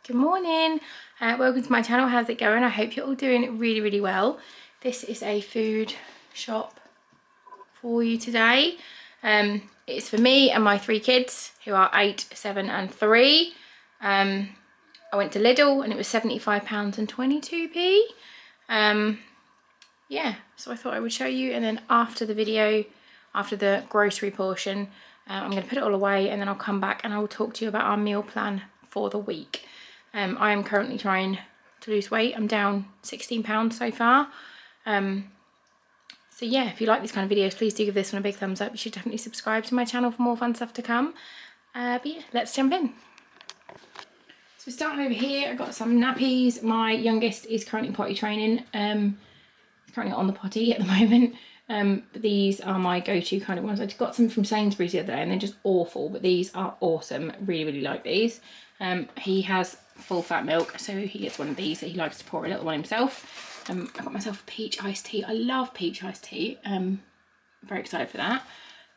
Good morning, welcome to my channel. How's it going? I hope you're all doing really well. This is a food shop for you today. It's for me and my 3 kids who are 8, 7 and 3. I went to Lidl and it was £75 and 22p. Yeah, so I thought I would show you, and then after the video, after the grocery portion, I'm going to put it all away and then I'll come back and I will talk to you about our meal plan for the week. I am currently trying to lose weight. I'm down 16 pounds so far. So yeah, if you like these kind of videos, please do give this one a big thumbs up. You should definitely subscribe to my channel for more fun stuff to come. But yeah, let's jump in. So starting over here, I've got some nappies. My youngest is currently potty training. He's currently on the potty at the moment. But these are my go-to kind of ones. I just got some from Sainsburys the other day and they're just awful, but these are awesome. Really like these. He has full fat milk, so he gets one of these that he likes to pour a little one himself. I got myself a peach iced tea. I love peach iced tea. I'm very excited for that.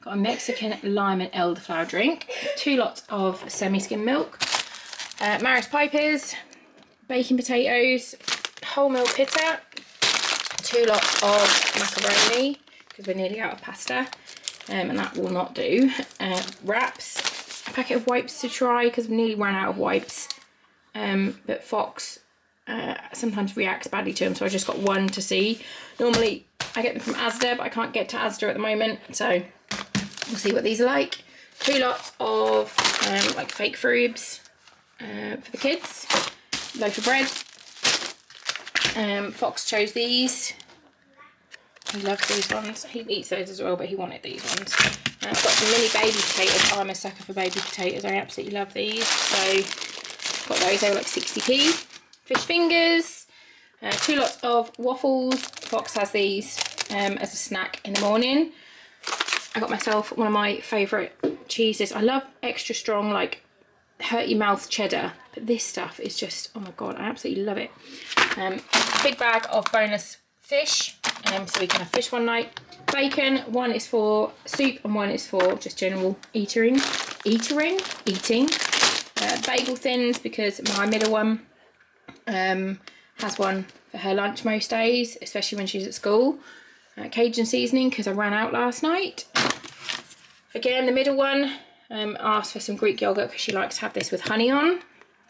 Got a Mexican lime and elderflower drink, 2 lots of semi-skim milk, Maris Pipers, baking potatoes, wholemeal pita, 2 lots of macaroni because we're nearly out of pasta, and that will not do. Wraps, a packet of wipes to try because we nearly ran out of wipes, but Fox sometimes reacts badly to them, so I just got 1 to see. Normally I get them from Asda, but I can't get to Asda at the moment, so we'll see what these are like. 2 lots of like fake frubes for the kids, loaf of bread. Fox chose these. He loves these ones. He eats those as well, but he wanted these ones. I've got some mini baby potatoes. I'm a sucker for baby potatoes. I absolutely love these. So got those. They were like 60p. Fish fingers. 2 lots of waffles. Fox has these as a snack in the morning. I got myself one of my favourite cheeses. I love extra strong, like hurt your mouth cheddar, but this stuff is just, oh my god, I absolutely love it. A big bag of boneless fish, so we can have fish one night. Bacon, 1 is for soup and 1 is for just general eating. Bagel thins because my middle one has one for her lunch most days, especially when she's at school. Cajun seasoning because I ran out last night. Again, the middle one asked for some Greek yogurt because she likes to have this with honey on.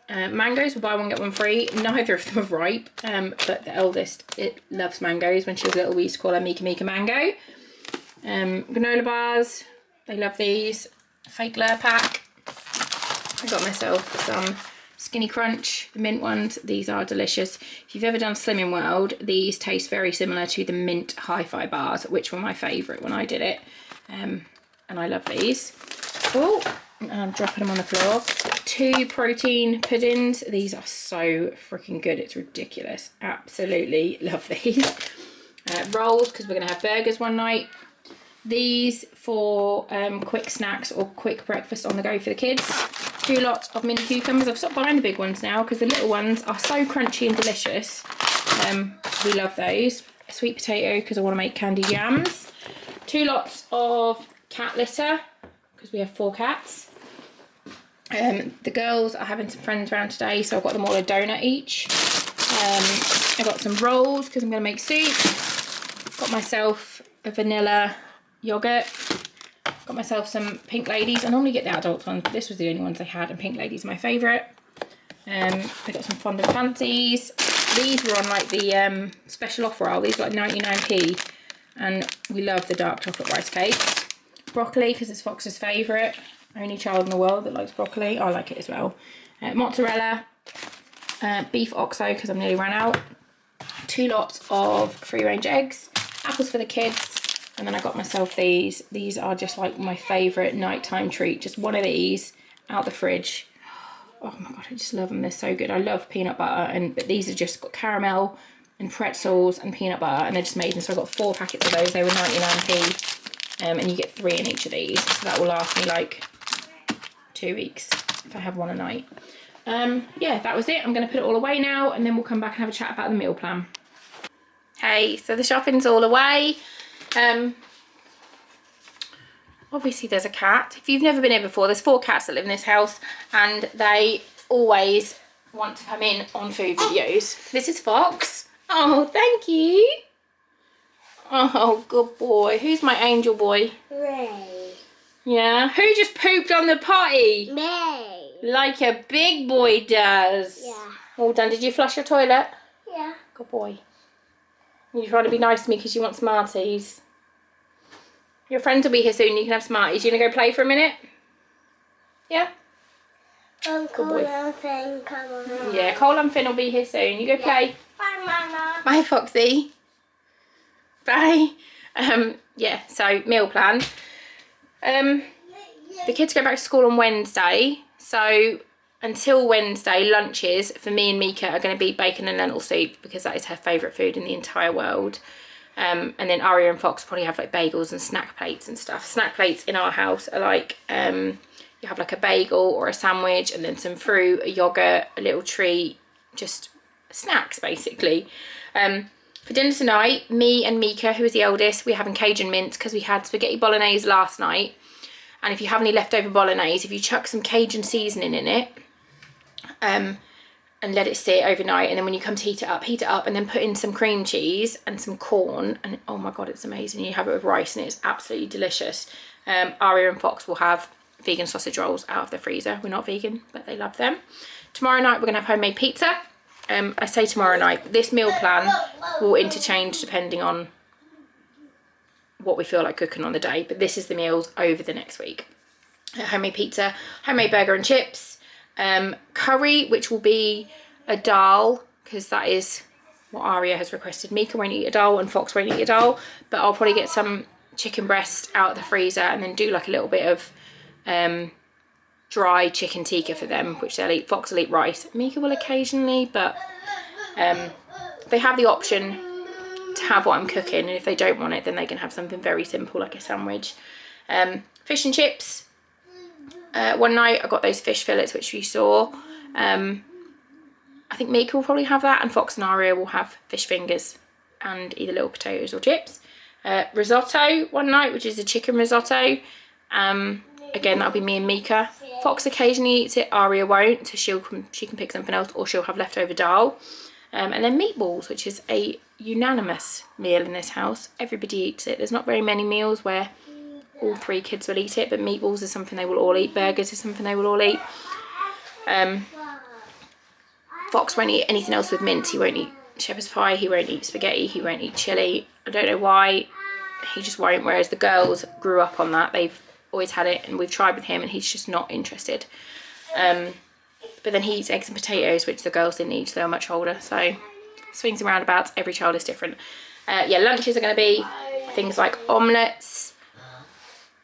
Mangoes, we'll buy 1 get 1 free. Neither of them are ripe, but the eldest, it loves mangoes. When she was little, we used to call her Miicah mango. Granola bars, they love these. Fake Lure pack. I got myself some Skinny Crunch, the mint ones. These are delicious. If you've ever done Slimming World, these taste very similar to the mint hi-fi bars, which were my favourite when I did it. And I love these. Oh, I'm dropping them on the floor. 2 protein puddings. These are so freaking good. It's ridiculous. Absolutely love these. Rolls, because we're going to have burgers one night. These for quick snacks or quick breakfast on the go for the kids. 2 lots of mini cucumbers. I've stopped buying the big ones now because the little ones are so crunchy and delicious. We love those. A sweet potato because I want to make candy yams. 2 lots of cat litter because we have 4 cats. The girls are having some friends around today, so I've got them all a donut each. I got some rolls because I'm going to make soup. Got myself a vanilla yogurt. Got myself some Pink Ladies. I normally get the adult ones, but this was the only ones they had, and Pink Ladies are my favourite. I got some fondant fancies. These were on like the special offer aisle. These were like 99p, and we love the dark chocolate rice cakes. Broccoli because it's Fox's favourite. Only child in the world that likes broccoli. I like it as well. Mozzarella, beef oxo because I'm nearly run out. 2 lots of free range eggs, apples for the kids, and then I got myself these. These are just like my favourite nighttime treat. Just one of these out the fridge. Oh my god, I just love them. They're so good. I love peanut butter, but these are just got caramel and pretzels and peanut butter, and they're just amazing. So I got 4 packets of those. They were 99p, and you get 3 in each of these. So that will last me like 2 weeks if I have one a night. Yeah, that was it. I'm going to put it all away now and then we'll come back and have a chat about the meal plan. Hey, so the shopping's all away. Obviously there's a cat. If you've never been here before, there's 4 cats that live in this house and they always want to come in on food videos. This is Fox. Oh, thank you. Oh, good boy. Who's my angel boy? Ray. Yeah. Who just pooped on the potty? Me. Like a big boy does. Yeah. All done. Did you flush your toilet? Yeah. Good boy. You try to be nice to me because you want Smarties. Your friends will be here soon. You can have Smarties. You gonna go play for a minute? Yeah. Uncle and Finn, come on. Yeah, Cole and Finn will be here soon. You go play. Bye, Mama. Bye, Foxy. Bye. Yeah, so meal plan. The kids go back to school on Wednesday, so until Wednesday, lunches for me and Miicah are going to be bacon and lentil soup because that is her favourite food in the entire world. And then Aria and Fox probably have like bagels and snack plates and stuff. Snack plates in our house are like, you have like a bagel or a sandwich and then some fruit, a yoghurt, a little treat, just snacks basically. For dinner tonight, me and Miicah, who is the eldest, we're having Cajun Mince because we had spaghetti bolognese last night. And if you have any leftover bolognese, if you chuck some Cajun seasoning in it, and let it sit overnight, and then when you come to heat it up and then put in some cream cheese and some corn, and oh my god, it's amazing. You have it with rice and it's absolutely delicious. Aria and Fox will have vegan sausage rolls out of the freezer. We're not vegan, but they love them. Tomorrow night we're gonna have homemade pizza. I say tomorrow night, this meal plan will interchange depending on what we feel like cooking on the day, but this is the meals over the next week. Homemade pizza, homemade burger and chips, curry, which will be a dahl, because that is what Aria has requested. Miicah won't eat a dahl and Fox won't eat a dahl, but I'll probably get some chicken breast out of the freezer and then do like a little bit of dry chicken tikka for them, which they'll eat. Fox will eat rice. Miicah will occasionally, but they have the option to have what I'm cooking, and if they don't want it, then they can have something very simple like a sandwich. Fish and chips. One night I got those fish fillets which you saw. I think Miicah will probably have that, and Fox and Aria will have fish fingers and either little potatoes or chips. Risotto one night, which is a chicken risotto. Again, that'll be me and Miicah. Fox occasionally eats it, Aria won't, so she can pick something else, or she'll have leftover dahl. And then meatballs, which is a unanimous meal in this house. Everybody eats it. There's not very many meals where all three kids will eat it, but meatballs is something they will all eat. Burgers is something they will all eat. Fox won't eat anything else with mince. He won't eat shepherd's pie, he won't eat spaghetti, he won't eat chilli. I don't know why, he just won't, whereas the girls grew up on that. They've always had it, and we've tried with him and he's just not interested. But then he eats eggs and potatoes, which the girls didn't eat, so they were much older. So swings and roundabouts, every child is different. Yeah, lunches are going to be things like omelettes.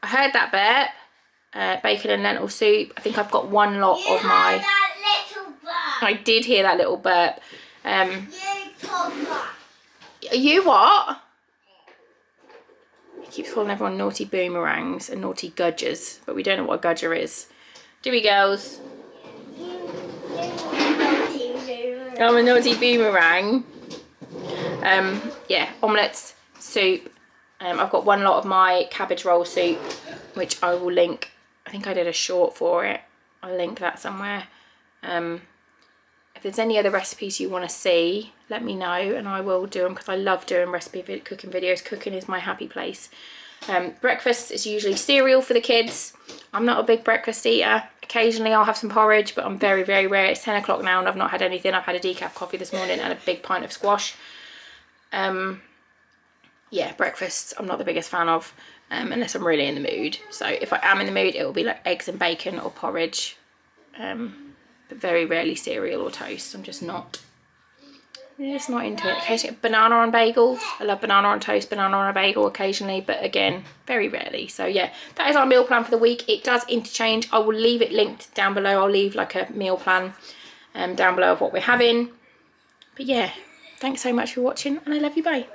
I heard that burp. Bacon and lentil soup. I think I've got one lot of my... I did hear that little burp. You what? He keeps calling everyone naughty boomerangs and naughty gudgers, but we don't know what a gudger is. Do we, girls? I'm a naughty boomerang. Yeah, omelettes, soup. I've got one lot of my cabbage roll soup, which I will link. I think I did a short for it. I'll link that somewhere. If there's any other recipes you want to see, let me know and I will do them, because I love doing cooking videos. Cooking is my happy place. Breakfast is usually cereal for the kids. I'm not a big breakfast eater. Occasionally I'll have some porridge, but I'm very, very rare. It's 10 o'clock now and I've not had anything. I've had a decaf coffee this morning and a big pint of squash. Yeah, breakfasts I'm not the biggest fan of, unless I'm really in the mood. So if I am in the mood, it will be like eggs and bacon or porridge. But very rarely cereal or toast. I'm just not into it. Occasionally banana on bagels. I love banana on toast, banana on a bagel occasionally, but again, very rarely. So yeah, that is our meal plan for the week. It does interchange. I will leave it linked down below. I'll leave like a meal plan down below of what we're having. But yeah, thanks so much for watching and I love you, bye.